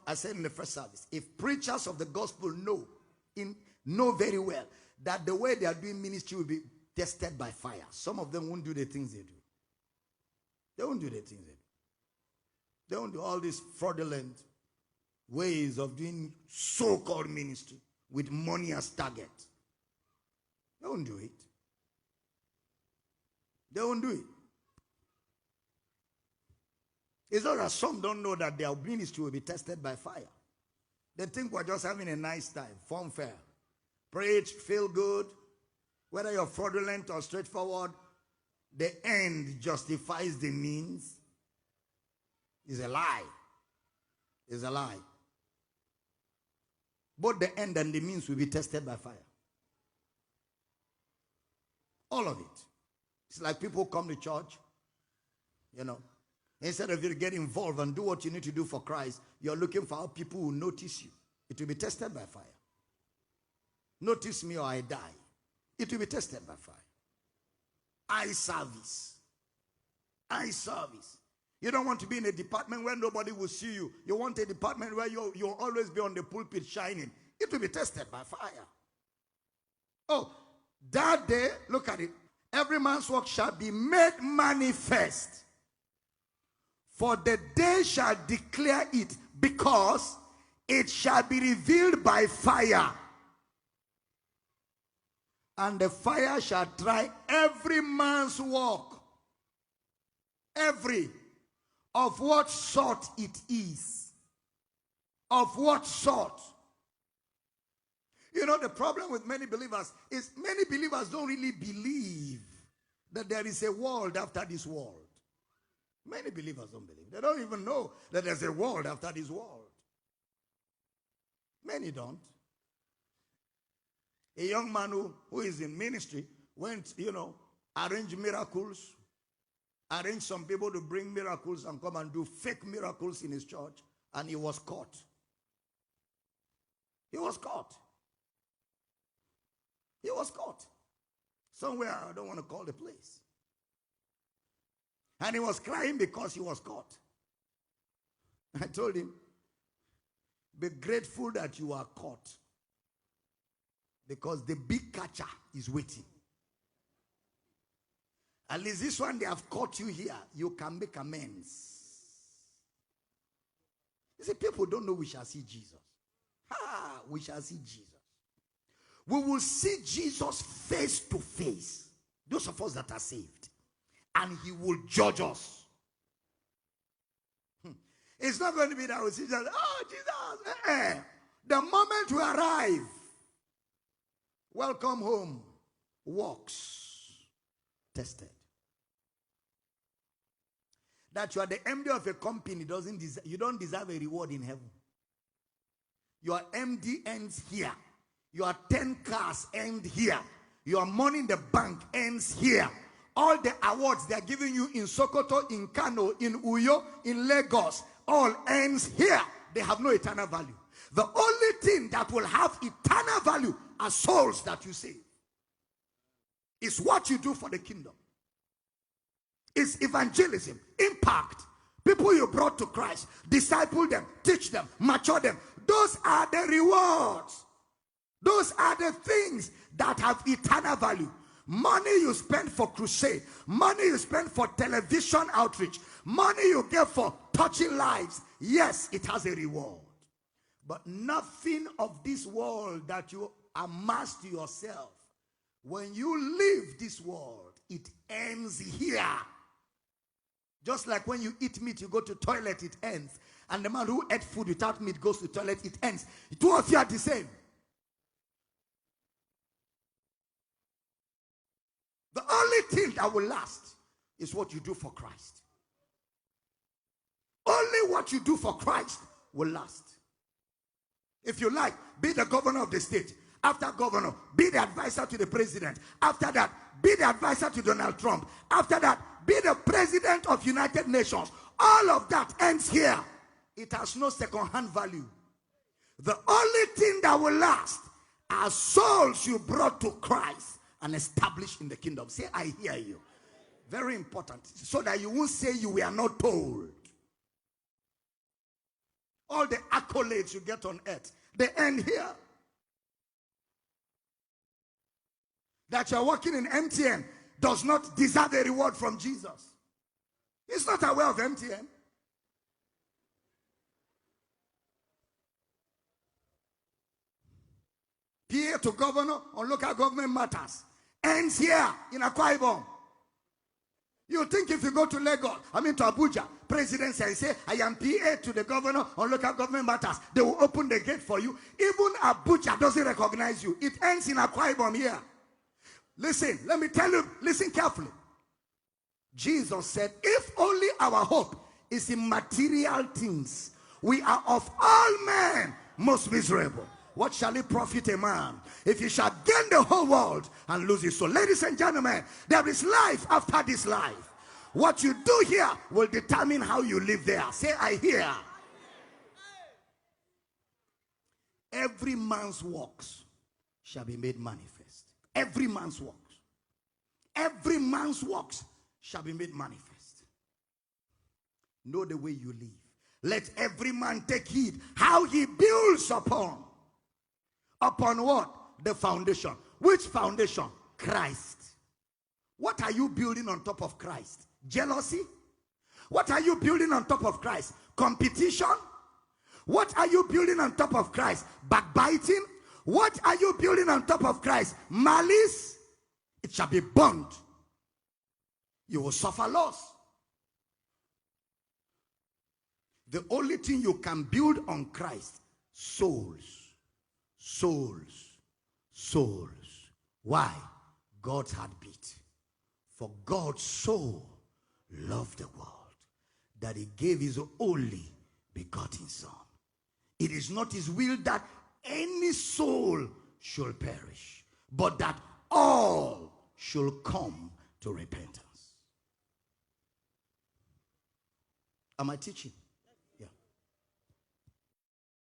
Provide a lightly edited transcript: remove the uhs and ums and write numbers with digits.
I said in the first service, if preachers of the gospel know very well that the way they are doing ministry will be tested by fire, some of them won't do the things they do. They won't do the things they do. They won't do all these fraudulent ways of doing so-called ministry with money as target. They won't do it. They won't do it. It's not that some don't know that their ministry will be tested by fire. They think we're just having a nice time, fun fair. Preach, feel good. Whether you're fraudulent or straightforward, the end justifies the means. It's a lie. It's a lie. Both the end and the means will be tested by fire. All of it. It's like people come to church, instead of you to get involved and do what you need to do for Christ, you're looking for how people will notice you. It will be tested by fire. Notice me or I die. It will be tested by fire. Eye service. Eye service. You don't want to be in a department where nobody will see you. You want a department where you'll always be on the pulpit shining. It will be tested by fire. Oh, that day, look at it. Every man's work shall be made manifest. For the day shall declare it, because it shall be revealed by fire. And the fire shall try every man's work. Every. Of what sort it is. Of what sort. The problem with many believers is many believers don't really believe that there is a world after this world. Many believers don't believe. They don't even know that there's a world after this world. Many don't. A young man who is in ministry went, arrange miracles, arrange some people to bring miracles and come and do fake miracles in his church, and he was caught. He was caught. He was caught. Somewhere, I don't want to call the place. And he was crying because he was caught. I told him, be grateful that you are caught. Because the big catcher is waiting. At least this one, they have caught you here. You can make amends. You see, people don't know we shall see Jesus. We shall see Jesus. We will see Jesus face to face. Those of us that are saved. And he will judge us. It's not going to be that we see Jesus. Oh, Jesus. The moment we arrive, welcome home, works tested. That you are the MD of a company you don't deserve a reward in heaven. Your MD ends here. Your 10 cars end here. Your money in the bank ends here. All the awards they are giving you in Sokoto, in Kano, in Uyo, in Lagos, all ends here. They have no eternal value. The only thing that will have eternal value are souls that you save. It's what you do for the kingdom. It's evangelism, impact. People you brought to Christ, disciple them, teach them, mature them. Those are the rewards. Those are the things that have eternal value. Money you spend for crusade, money you spend for television outreach, money you get for touching lives. Yes, it has a reward. But nothing of this world that you amass to yourself, when you leave this world, it ends here. Just like when you eat meat, you go to toilet, it ends. And the man who ate food without meat goes to toilet, it ends. Two of you are the same. The only thing that will last is what you do for Christ. Only what you do for Christ will last. If you like, be the governor of the state. After governor, be the advisor to the president. After that, be the advisor to Donald Trump. After that, be the president of United Nations. All of that ends here. It has no second-hand value. The only thing that will last are souls you brought to Christ and established in the kingdom. Say, I hear you. Very important. So that you won't say you were not told. All the accolades you get on earth, they end here. That you're working in MTN does not deserve a reward from Jesus. He's not aware of MTN. PA to governor on local government matters ends here in Akwa Ibom. You think if you go to Lagos, to Abuja, presidency, and say, I am PA to the governor on local government matters, they will open the gate for you. Even Abuja doesn't recognize you. It ends in Akwa Ibom here. Listen, let me tell you, listen carefully. Jesus said, if only our hope is in material things, we are of all men most miserable. What shall it profit a man if he shall gain the whole world and lose his soul? Ladies and gentlemen, there is life after this life. What you do here will determine how you live there. Say, I hear. Every man's works shall be made manifest. Every man's works. Every man's works shall be made manifest. Know the way you live. Let every man take heed how he builds upon. Upon what? The foundation. Which foundation? Christ. What are you building on top of Christ? Jealousy? What are you building on top of Christ? Competition? What are you building on top of Christ? Backbiting? What are you building on top of Christ? Malice? It shall be burned. You will suffer loss. The only thing you can build on Christ, souls. Souls. Souls. Why? God's heartbeat. For God so loved the world that he gave his only begotten Son. It is not his will that any soul should perish, but that all should come to repentance. Am I teaching?